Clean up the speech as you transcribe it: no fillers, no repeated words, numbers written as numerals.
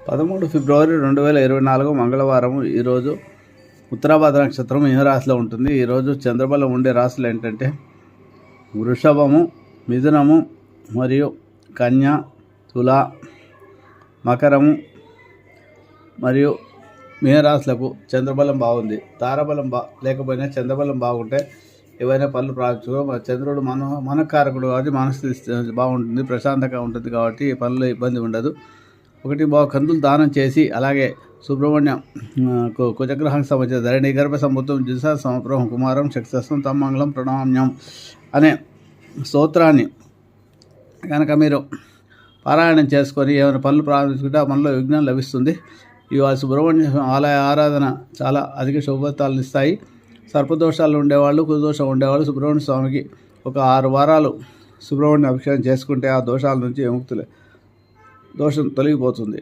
13 ఫిబ్రవరి 2024 మంగళవారం. ఈరోజు ఉత్తరాభాద్ర నక్షత్రం ఏ రాశిలో ఉంటుంది. ఈరోజు చంద్రబలం ఉండే రాశులు ఏంటంటే వృషభము, మిథునము మరియు కన్య, తుల, మకరము మరియు మీనరాశులకు చంద్రబలం బాగుంది. తారాబలం లేకపోయినా చంద్రబలం బాగుంటే ఏవైనా పనులు ప్రారంభించుకో. చంద్రుడు మనకారకుడు కాబట్టి మనసు బాగుంటుంది, ప్రశాంతంగా ఉంటుంది కాబట్టి ఈ పనులు ఇబ్బంది ఉండదు. ఒకటి కందులు దానం చేసి, అలాగే సుబ్రహ్మణ్యం కుజగ్రహానికి సంబంధించిన ధరణి గర్భ సంబుద్ధం జిసా సమప్రహం కుమారం శక్తిస్తం తమ్మంగళం ప్రణామ్యం అనే స్తోత్రాన్ని కనుక మీరు పారాయణం చేసుకొని ఏమైనా పనులు ప్రారంభించుకుంటే ఆ పనిలో విఘ్నం లభిస్తుంది. ఇవాళ సుబ్రహ్మణ్య ఆలయ ఆరాధన చాలా అధిక శుభఫలితాలను ఇస్తాయి. సర్పదోషాలు ఉండేవాళ్ళు, కుదోషం ఉండేవాళ్ళు సుబ్రహ్మణ్య స్వామికి ఒక 6 వారాలు సుబ్రహ్మణ్య అభిషేకం చేసుకుంటే ఆ దోషాల నుంచి దోషం తొలగిపోతుంది.